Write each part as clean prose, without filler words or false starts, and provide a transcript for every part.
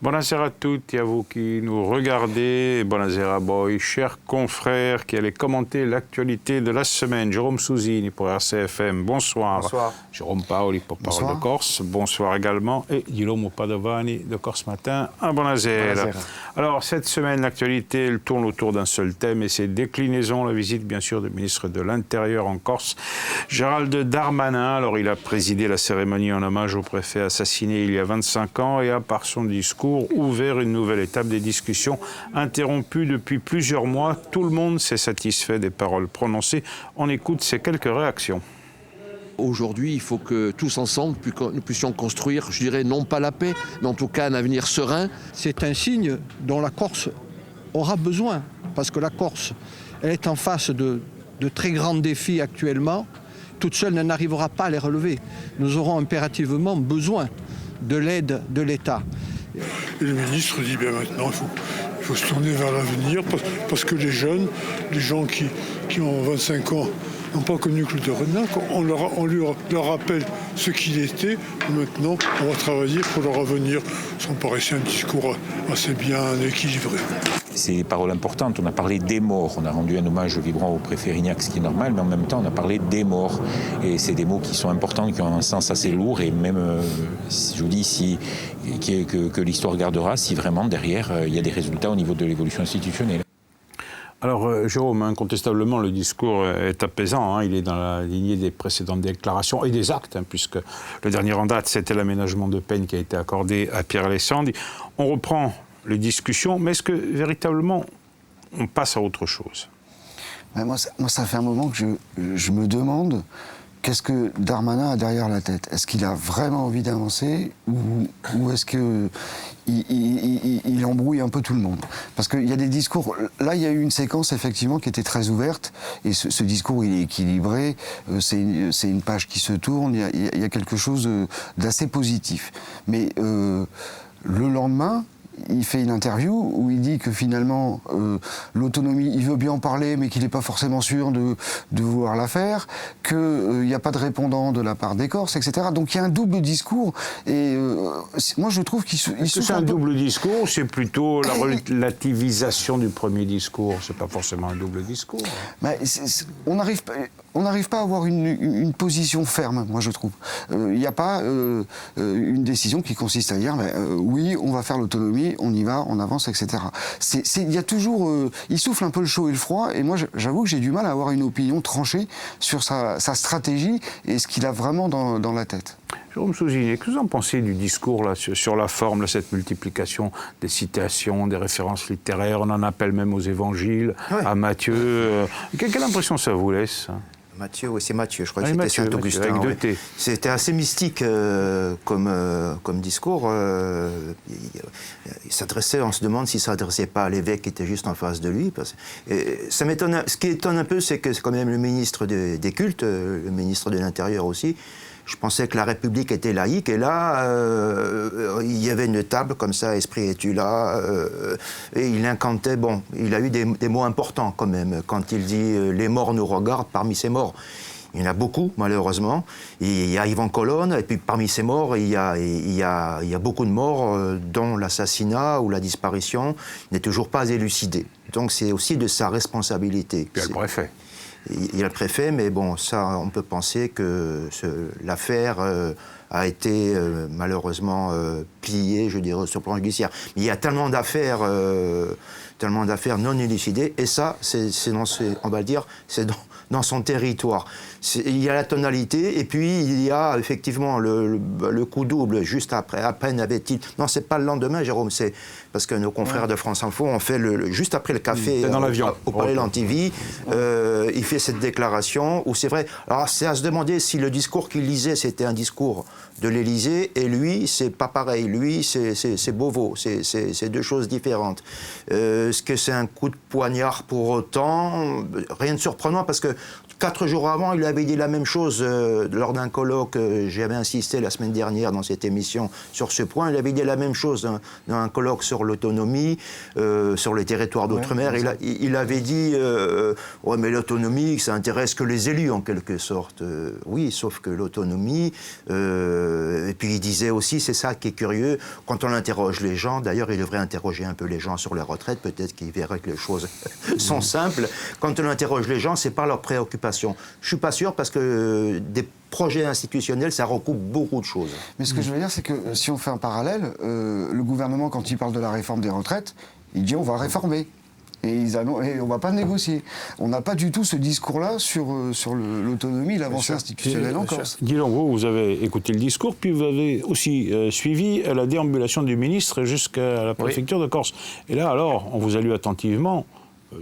Buonasera a tutti, à vous qui nous regardez. Buonasera a voi, chers confrères qui allez commenter l'actualité de la semaine. Jérôme Sousini pour RCFM, bonsoir. Bonsoir. Jérôme Paoli pour Parole de Corse, bonsoir également. Et Guillaume Padovani de Corse Matin à Buonasera. Alors, cette semaine, l'actualité, elle tourne autour d'un seul thème et ses déclinaisons. La visite, bien sûr, du ministre de l'Intérieur en Corse, Gérald Darmanin. Alors, il a présidé la cérémonie en hommage au préfet assassiné il y a 25 ans et a, par son discours, ouvert une nouvelle étape des discussions interrompues depuis plusieurs mois. Tout le monde s'est satisfait des paroles prononcées. On écoute ces quelques réactions. Aujourd'hui, il faut que tous ensemble, nous puissions construire, je dirais, non pas la paix, mais en tout cas un avenir serein. C'est un signe dont la Corse aura besoin, parce que la Corse, elle est en face de très grands défis actuellement. Toute seule, elle n'arrivera pas à les relever. Nous aurons impérativement besoin de l'aide de l'État. Et le ministre dit bien maintenant il faut se tourner vers l'avenir parce que les jeunes, les gens qui ont 25 ans n'ont pas connu Claude Darmanin, on leur rappelle ce qu'il était. Et maintenant, on va travailler pour leur avenir. Ça me paraissait un discours assez bien équilibré. C'est des paroles importantes. On a parlé des morts. On a rendu un hommage vibrant au préfet Rignac, ce qui est normal, mais en même temps, on a parlé des morts. Et c'est des mots qui sont importants, qui ont un sens assez lourd. Et même, je vous dis, que l'histoire gardera si vraiment derrière, il y a des résultats au niveau de l'évolution institutionnelle. Alors, Jérôme, incontestablement, le discours est apaisant. Il est dans la lignée des précédentes déclarations et des actes, puisque le dernier en date, c'était l'aménagement de peine qui a été accordé à Pierre Alessandri. On reprend les discussions, mais est-ce que, véritablement, on passe à autre chose? Moi, ça fait un moment que je me demande qu'est-ce que Darmanin a derrière la tête. Est-ce qu'il a vraiment envie d'avancer ou est-ce qu'il embrouille un peu tout le monde? Parce qu'il y a des discours... Là, il y a eu une séquence, effectivement, qui était très ouverte. Et ce discours, il est équilibré. C'est une page qui se tourne. Il y a quelque chose d'assez positif. Mais le lendemain... Il fait une interview où il dit que finalement l'autonomie, il veut bien en parler, mais qu'il n'est pas forcément sûr de vouloir la faire, qu'il n'y a pas de répondant de la part des Corses, etc. Donc il y a un double discours. Et moi je trouve qu'il souffre. C'est un double discours, c'est plutôt la relativisation du premier discours. C'est pas forcément un double discours. Mais on n'arrive pas à avoir une position ferme, moi je trouve. Il n'y a pas une décision qui consiste à dire oui, on va faire l'autonomie, on y va, on avance, etc. Il y a toujours... il souffle un peu le chaud et le froid, et moi j'avoue que j'ai du mal à avoir une opinion tranchée sur sa stratégie et ce qu'il a vraiment dans la tête. Jérôme Sousini, qu'est-ce que vous en pensez du discours là, sur la forme, là, cette multiplication des citations, des références littéraires, on en appelle même aux évangiles, ouais, à Matthieu. Quelle impression ça vous laisse? Matthieu, oui, c'est Matthieu, je crois que c'était Saint-Augustin. Ouais. C'était assez mystique comme discours. Il s'adressait, on se demande s'il ne s'adressait pas à l'évêque qui était juste en face de lui. Ça m'étonne. Ce qui étonne un peu, c'est que c'est quand même le ministre des cultes, le ministre de l'Intérieur aussi. Je pensais que la République était laïque, et là, il y avait une table comme ça, Esprit es-tu là, et il incantait, bon, il a eu des mots importants quand même, quand il dit « les morts nous regardent parmi ces morts ». Il y en a beaucoup, malheureusement. Il y a Yvan Colonne, et puis parmi ces morts, il y a beaucoup de morts dont l'assassinat ou la disparition n'est toujours pas élucidé. Donc c'est aussi de sa responsabilité. Puis il y a le préfet. Il y a le préfet, mais bon, ça, on peut penser que l'affaire a été malheureusement pliée, je dirais, sur le plan judiciaire. Mais il y a tellement d'affaires non élucidées, et ça, on va le dire, c'est dans son territoire. Il y a la tonalité, et puis il y a effectivement le coup double, juste après. À peine avait-il... Non, c'est pas le lendemain, Jérôme, c'est parce que nos confrères de France Info ont fait juste après le café au Palais Lantivy, il fait cette déclaration où c'est vrai... Alors c'est à se demander si le discours qu'il lisait, c'était un discours de l'Élysée, et lui, c'est pas pareil. Lui, c'est Beauvau, c'est deux choses différentes. Est-ce que c'est un coup de poignard pour autant? Rien de surprenant, parce que 4 jours avant, il avait dit la même chose lors d'un colloque. J'avais insisté la semaine dernière dans cette émission sur ce point. Il avait dit la même chose dans un colloque sur l'autonomie, sur les territoires d'outre-mer. Il avait dit ouais, mais l'autonomie, ça intéresse que les élus en quelque sorte. Oui, sauf que l'autonomie. Et puis il disait aussi, c'est ça qui est curieux, quand on interroge les gens, d'ailleurs il devrait interroger un peu les gens sur les retraites, peut-être qu'ils verraient que les choses sont simples. Quand on interroge les gens, c'est pas leur préoccupation. Je ne suis pas sûr parce que des projets institutionnels, ça recoupe beaucoup de choses. Mais ce que je veux dire, c'est que si on fait un parallèle, le gouvernement, quand il parle de la réforme des retraites, il dit on va réformer. Et on ne va pas négocier. On n'a pas du tout ce discours-là sur l'autonomie, l'avancée institutionnelle en Corse. Guy Longo, vous avez écouté le discours, puis vous avez aussi suivi la déambulation du ministre jusqu'à la préfecture de Corse. Et là, alors, on vous a lu attentivement.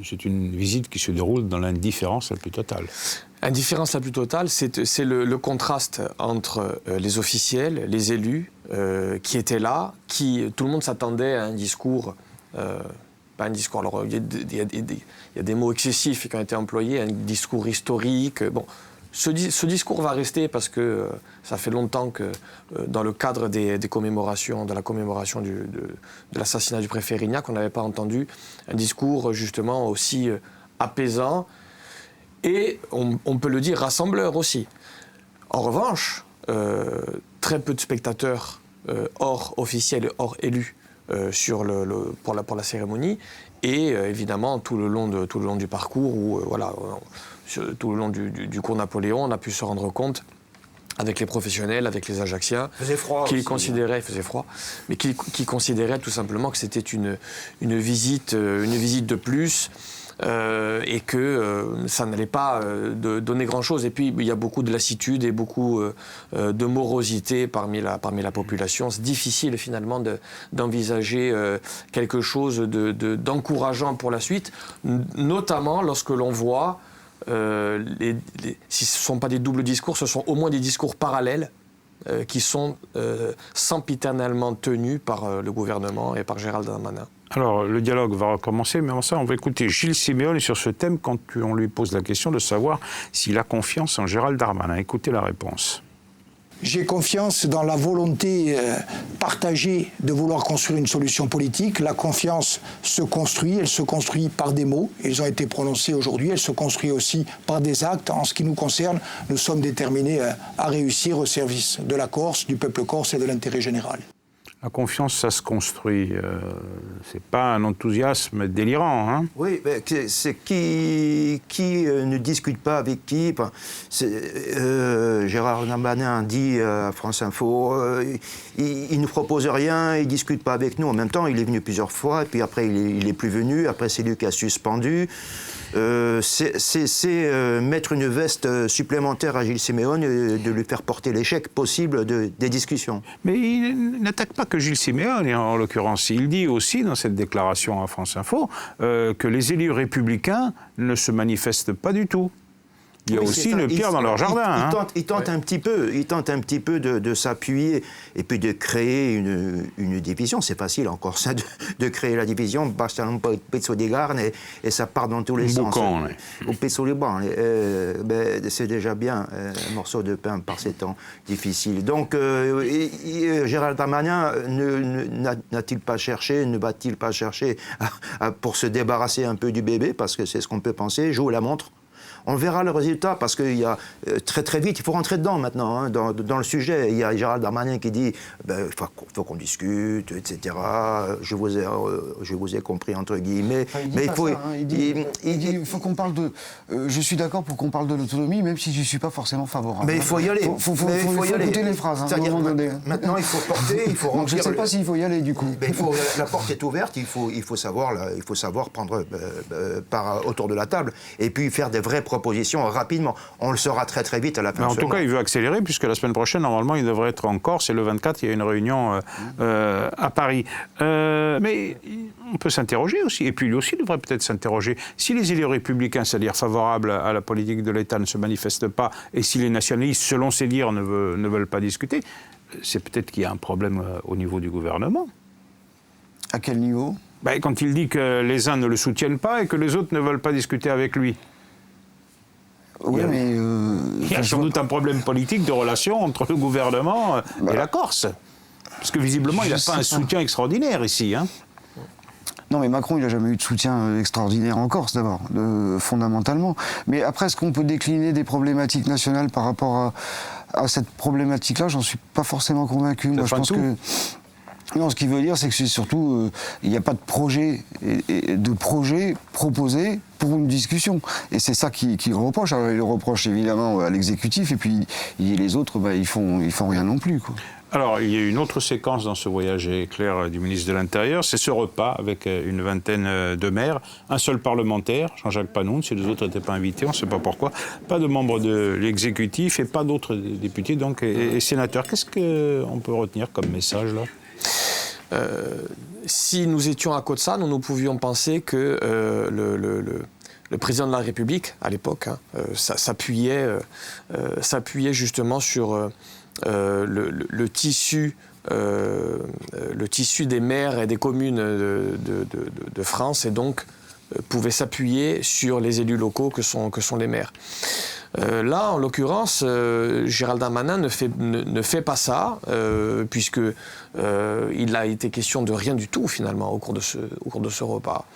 C'est une visite qui se déroule dans l'indifférence la plus totale. Indifférence la plus totale, c'est le contraste entre les officiels, les élus qui étaient là, tout le monde s'attendait à un discours, pas un discours, alors il y a des mots excessifs qui ont été employés, un discours historique. Bon, ce discours va rester parce que ça fait longtemps que dans le cadre de la commémoration de l'assassinat du préfet Rignac, on n'avait pas entendu un discours justement aussi apaisant et, on peut le dire, rassembleur aussi. En revanche, très peu de spectateurs hors officiels et hors élus pour la cérémonie et évidemment tout le long du parcours où tout le long du cours Napoléon, on a pu se rendre compte avec les professionnels, avec les Ajacciens, il faisait froid qui aussi, considéraient, il faisait froid, mais qui considéraient tout simplement que c'était une visite de plus. Et que ça n'allait pas donner grand-chose. Et puis, il y a beaucoup de lassitude et beaucoup de morosité parmi la population. C'est difficile, finalement, d'envisager quelque chose d'encourageant pour la suite, notamment lorsque l'on voit, si ce ne sont pas des doubles discours, ce sont au moins des discours parallèles qui sont sempiternellement tenus par le gouvernement et par Gérald Darmanin. Alors, le dialogue va recommencer, mais avant ça, on va écouter Gilles Simeone sur ce thème quand on lui pose la question de savoir s'il a confiance en Gérald Darmanin. Écoutez la réponse. J'ai confiance dans la volonté partagée de vouloir construire une solution politique. La confiance se construit, elle se construit par des mots, ils ont été prononcés aujourd'hui, elle se construit aussi par des actes. En ce qui nous concerne, nous sommes déterminés à réussir au service de la Corse, du peuple corse et de l'intérêt général. La confiance, ça se construit. C'est pas un enthousiasme délirant, hein? Oui, c'est qui ne discute pas avec qui. Gérard Darmanin dit à France Info, il ne propose rien, il ne discute pas avec nous. En même temps, il est venu plusieurs fois, et puis après, il est plus venu. Après, c'est lui qui a suspendu. C'est mettre une veste supplémentaire à Gilles Simeone et de lui faire porter l'échec possible des discussions. Mais il n'attaque pas que Gilles Simeone, en l'occurrence. Il dit aussi dans cette déclaration à France Info que les élus républicains ne se manifestent pas du tout. Il y a aussi une pierre dans leur jardin. Il tente un petit peu de s'appuyer et puis de créer une division. C'est facile encore ça, de créer la division. Basta un pezzo di carne et ça part dans tous les sens. Au pezzo di carne, c'est déjà bien un morceau de pain par ces temps difficiles. Donc Gérald Darmanin n'a-t-il pas cherché, ne va-t-il pas chercher pour se débarrasser un peu du bébé, parce que c'est ce qu'on peut penser, joue la montre. On verra le résultat, parce qu'il y a très très vite, il faut rentrer dedans maintenant, hein, dans le sujet. Il y a Gérald Darmanin qui dit faut qu'on discute, etc. Je vous ai compris, entre guillemets. Mais il faut... Il faut qu'on parle de... je suis d'accord pour qu'on parle de l'autonomie, même si je ne suis pas forcément favorable. Mais il faut y aller. Il faut écouter les phrases, hein, à un moment donné. Maintenant, il faut porter, il faut remplir... Donc, je ne sais pas s'il faut y aller, du coup. Mais la porte est ouverte, il faut savoir prendre autour de la table, et puis faire des vraies propositions rapidement. On le saura très très vite à la fin. En tout cas, il veut accélérer, puisque la semaine prochaine, normalement, il devrait être en Corse, et le 24, il y a une réunion à Paris. Mais on peut s'interroger aussi, et puis lui aussi devrait peut-être s'interroger. Si les élus républicains, c'est-à-dire favorables à la politique de l'État, ne se manifestent pas, et si les nationalistes, selon ses dires, ne veulent pas discuter, c'est peut-être qu'il y a un problème au niveau du gouvernement. À quel niveau ? Quand il dit que les uns ne le soutiennent pas et que les autres ne veulent pas discuter avec lui. Oui, mais... il y a sans doute un problème politique de relation entre le gouvernement et la Corse. Parce que visiblement, il n'a pas un soutien extraordinaire ici. Hein. Non, mais Macron, il n'a jamais eu de soutien extraordinaire en Corse, d'abord, fondamentalement. Mais après, est-ce qu'on peut décliner des problématiques nationales par rapport à cette problématique-là? J'en suis pas forcément convaincu. Moi, je pense que... Non, ce qu'il veut dire, c'est que c'est surtout, il n'y a pas de projet, proposé pour une discussion. Et c'est ça qu'il reproche. Alors, il le reproche évidemment à l'exécutif, et puis les autres, ils font rien non plus, quoi. Alors, il y a une autre séquence dans ce voyage éclair du ministre de l'Intérieur, c'est ce repas avec une vingtaine de maires, un seul parlementaire, Jean-Jacques Panoun, si les autres n'étaient pas invités, on ne sait pas pourquoi, pas de membres de l'exécutif et pas d'autres députés donc, et sénateurs. Qu'est-ce qu'on peut retenir comme message là ? Si nous étions à côté de ça, nous pouvions penser que le président de la République, à l'époque, s'appuyait justement sur le tissu des maires et des communes de France, et donc pouvait s'appuyer sur les élus locaux que sont les maires. Là, en l'occurrence, Gérald Darmanin ne fait pas ça, puisque il a été question de rien du tout finalement au cours de ce repas.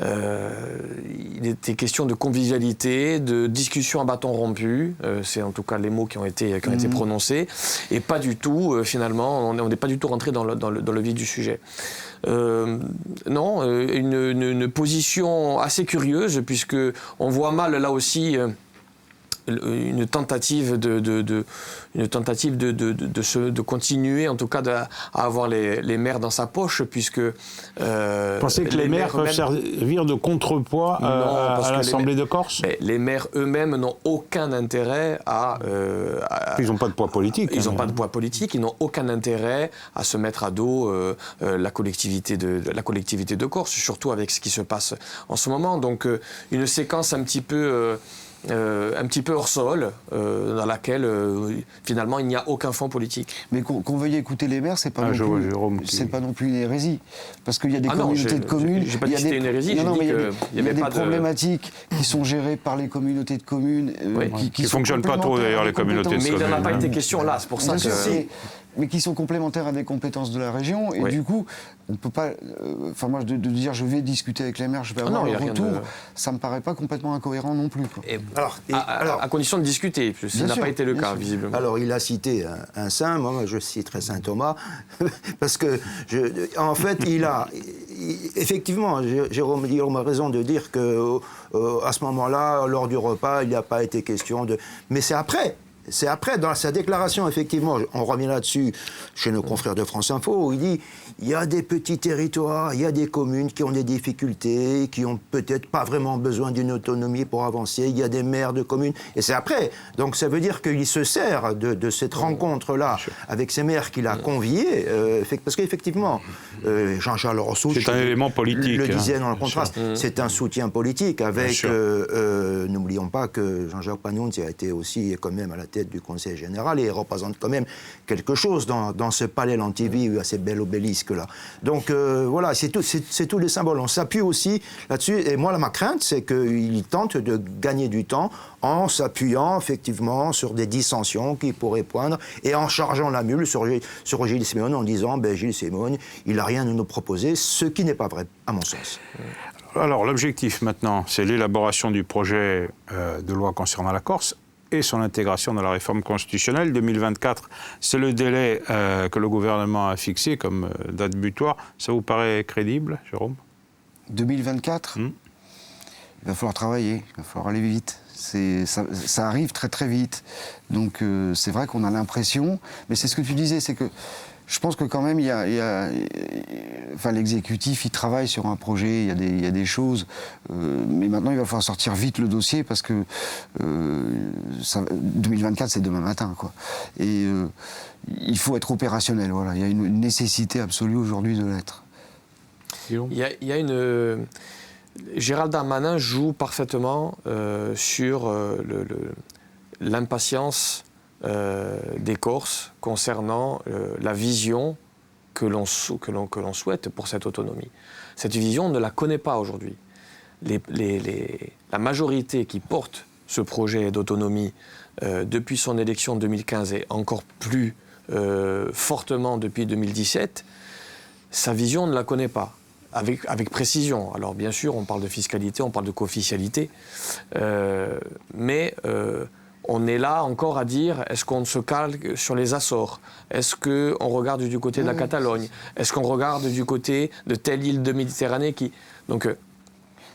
Il était question de convivialité, de discussion à bâton rompu, c'est en tout cas les mots qui ont été prononcés, et pas du tout, finalement, on n'est pas du tout rentré dans le vif du sujet. Non, une position assez curieuse, puisque on voit mal là aussi une tentative de continuer, en tout cas à avoir les maires dans sa poche, puisque... Vous pensez que les maires peuvent servir de contrepoids à l'Assemblée de Corse ? Les maires eux-mêmes n'ont aucun intérêt à... Ils n'ont pas de poids politique. Ils n'ont pas de poids politique, ils n'ont aucun intérêt à se mettre à dos la collectivité de Corse, surtout avec ce qui se passe en ce moment. Donc une séquence un petit peu hors sol, dans laquelle finalement il n'y a aucun fond politique. Mais qu'on veuille écouter les maires, c'est pas non plus une hérésie, parce qu'il y a des communautés de communes. J'ai pas dit que c'était une hérésie. Il y a des problématiques qui sont gérées par les communautés de communes, qui ne fonctionnent pas trop d'ailleurs les communautés de communes. Mais il n'en a pas été question là, c'est pour ça que. Mais qui sont complémentaires à des compétences de la région, et du coup, on ne peut pas... Enfin, moi, de dire je vais discuter avec les maires, je vais avoir un retour, ça ne me paraît pas complètement incohérent non plus, quoi. À condition de discuter, ça n'a pas été le cas, visiblement. Alors, il a cité un saint, moi je citerai saint Thomas, parce que, en fait, effectivement, Jérôme a raison de dire qu'à ce moment-là, lors du repas, il n'y a pas été question de... Mais c'est après. C'est après, dans sa déclaration, effectivement, on revient là-dessus chez nos confrères de France Info, où il dit il y a des petits territoires, il y a des communes qui ont des difficultés, qui ont peut-être pas vraiment besoin d'une autonomie pour avancer, il y a des maires de communes, et c'est après. Donc ça veut dire qu'il se sert de cette rencontre-là avec ces maires qu'il a conviés, parce qu'effectivement, Jean-Charles Rousseau, c'est un élément politique, le disait dans le contraste, c'est un soutien politique avec, n'oublions pas que Jean-Jacques Panoun a été aussi quand même à la tête du Conseil général et il représente quand même quelque chose dans ce palais Lantivy, à ces belles obélisques-là. Donc voilà, c'est tous les symboles. On s'appuie aussi là-dessus. Et moi, ma crainte, c'est qu'il tente de gagner du temps en s'appuyant effectivement sur des dissensions qui pourraient poindre et en chargeant la mule sur Gilles Simeone en disant Gilles Simeone, il n'a rien à nous proposer, ce qui n'est pas vrai, à mon sens. Alors, l'objectif maintenant, c'est l'élaboration du projet de loi concernant la Corse et son intégration dans la réforme constitutionnelle. 2024, c'est le délai que le gouvernement a fixé comme date butoir. Ça vous paraît crédible, Jérôme ? 2024 Il va falloir travailler, il va falloir aller vite. Ça arrive très très vite. Donc c'est vrai qu'on a l'impression, mais c'est ce que tu disais, c'est que je pense que quand même, l'exécutif, il travaille sur un projet, il y a des choses, mais maintenant, il va falloir sortir vite le dossier parce que 2024, c'est demain matin, quoi. Et il faut être opérationnel, voilà. Il y a une nécessité absolue aujourd'hui de l'être. Gérald Darmanin joue parfaitement sur l'impatience des Corses concernant la vision que l'on souhaite pour cette autonomie. Cette vision, on ne la connaît pas aujourd'hui. La majorité qui porte ce projet d'autonomie depuis son élection de 2015 et encore plus fortement depuis 2017, sa vision ne la connaît pas. Avec précision. Alors bien sûr, on parle de fiscalité, on parle de co-officialité, mais on est là encore à dire, est-ce qu'on se calque sur les Açores? Est-ce qu'on regarde du côté de la Catalogne? Est-ce qu'on regarde du côté de telle île de Méditerranée qui... Donc,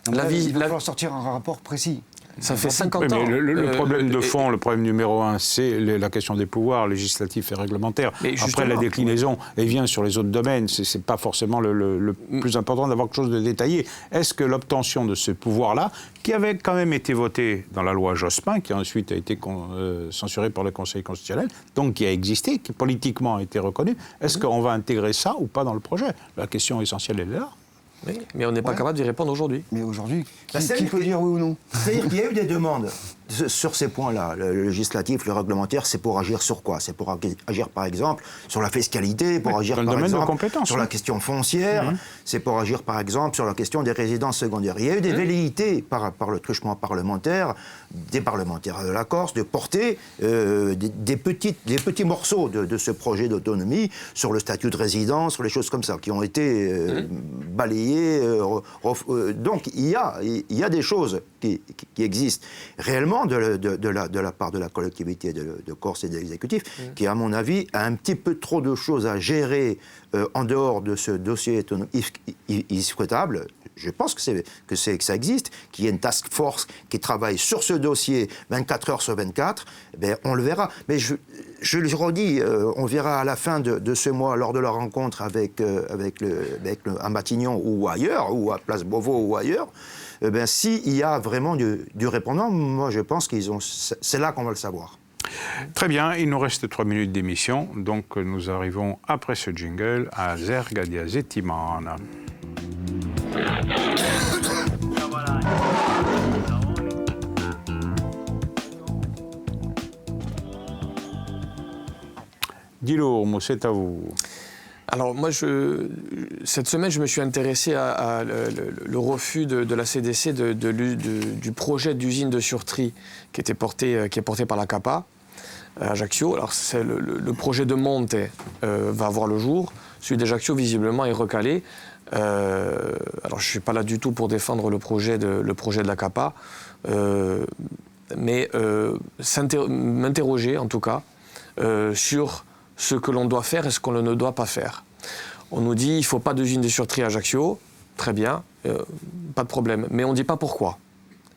il va falloir sortir un rapport précis. Ça fait 50 ans. Mais le problème de fond, le problème numéro un, c'est la question des pouvoirs législatifs et réglementaires. Après, la déclinaison, elle vient sur les autres domaines. Ce n'est pas forcément le plus important d'avoir quelque chose de détaillé. Est-ce que l'obtention de ce pouvoir-là, qui avait quand même été voté dans la loi Jospin, qui ensuite a été censurée par le Conseil constitutionnel, donc qui a existé, qui politiquement a été reconnu, est-ce qu'on va intégrer ça ou pas dans le projet? La question essentielle, elle est là. Oui, mais on n'est pas capable d'y répondre aujourd'hui. Mais aujourd'hui, qui peut dire oui ou non? C'est-à-dire qu'il y a eu des demandes sur ces points-là. Le législatif, le réglementaire, c'est pour agir sur quoi? C'est pour agir, par exemple, sur la fiscalité, pour agir, par exemple, sur la question foncière, c'est pour agir, par exemple, sur la question des résidences secondaires. Il y a eu des velléités, par le truchement parlementaire, des parlementaires de la Corse, de porter des petits morceaux de ce projet d'autonomie sur le statut de résidence, sur les choses comme ça, qui ont été balayées. Donc, il y a des choses qui existent réellement de la part de la collectivité de Corse et de l'exécutif, qui, à mon avis, a un petit peu trop de choses à gérer en dehors de ce dossier souhaitable. Je pense que ça existe, qu'il y ait une task force qui travaille sur ce dossier 24 heures sur 24, ben, on le verra. Mais je le redis, on verra à la fin de ce mois, lors de la rencontre à Matignon ou ailleurs, ou à Place Beauvau ou ailleurs, ben, s'il y a vraiment du répondant, moi je pense c'est là qu'on va le savoir. Très bien, il nous reste 3 minutes d'émission, donc nous arrivons après ce jingle à Zergadia Zettimana. Guillaume, c'est à vous. Alors moi, cette semaine, je me suis intéressé à le refus de la CDC du projet d'usine de surtri qui est porté par la CAPA à Ajaccio. Alors le projet de Monte va voir le jour. Celui d'Ajaccio, visiblement, est recalé. Alors je ne suis pas là du tout pour défendre le projet de la CAPA, mais m'interroger en tout cas sur ce que l'on doit faire et ce qu'on ne doit pas faire. On nous dit qu'il ne faut pas d'usine de surtri à Ajaccio, très bien, pas de problème, mais on ne dit pas pourquoi.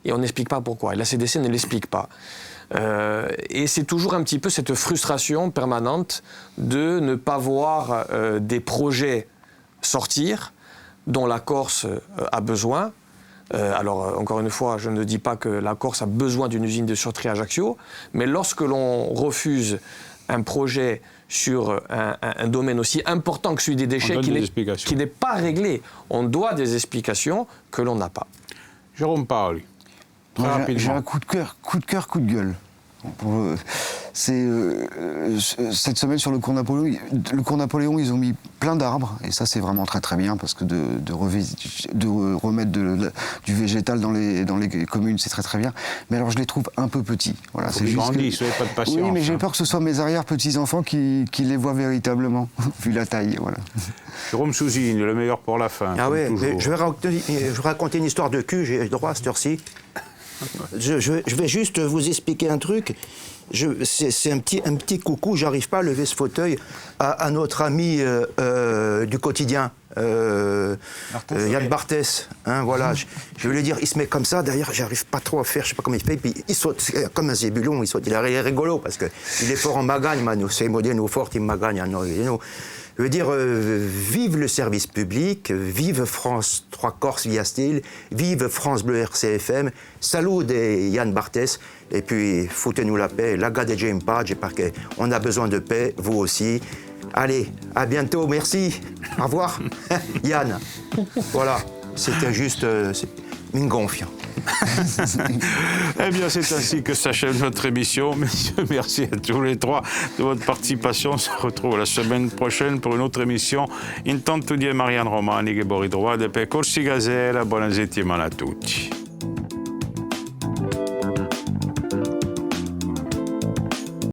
Et on n'explique pas pourquoi, et la CDC ne l'explique pas. Et c'est toujours un petit peu cette frustration permanente de ne pas voir des projets sortir dont la Corse a besoin. Alors, encore une fois, je ne dis pas que la Corse a besoin d'une usine de surtri à Ajaccio, mais lorsque l'on refuse un projet sur un domaine aussi important que celui des déchets qui n'est pas réglé, on doit des explications que l'on n'a pas. Jérôme Paoli, très rapidement. J'ai un coup de cœur, coup de gueule. Cette semaine sur le cours Napoléon, ils ont mis plein d'arbres, et ça c'est vraiment très très bien, parce que de remettre du végétal dans les communes, c'est très très bien. Mais alors je les trouve un peu petits. Voilà, c'est juste pas de patience. Oui, mais j'ai peur que ce soit mes arrière-petits-enfants qui les voient véritablement, vu la taille. Voilà. Jérôme Souzine, le meilleur pour la fin. Ah oui, je vais raconter une histoire de cul, j'ai le droit à cette heure-ci. Je vais juste vous expliquer un truc. C'est un petit coucou, j'arrive pas à lever ce fauteuil à notre ami du quotidien, Yann Barthès. Hein, voilà, je vais lui dire, il se met comme ça, d'ailleurs j'arrive pas trop à faire, je sais pas comment il fait, puis il saute comme un zébulon, il saute, il est rigolo parce qu'il est fort en magagne, Manu, c'est moderne fort, il magagne en origine. Je veux dire, vive le service public, vive France 3 Corse via Style, vive France Bleu RCFM, salut de Yann Barthès, et puis foutez-nous la paix, la gade James Page, parce qu'on a besoin de paix, vous aussi. Allez, à bientôt, merci, au revoir, Yann. Voilà, c'était juste mingonfiant. Eh bien, c'est ainsi que s'achève notre émission. Messieurs, merci à tous les trois de votre participation. On se retrouve la semaine prochaine pour une autre émission. Intanto di Marianne Romani che Boridroit de Corsi Gazella. Buona settimana a tutti.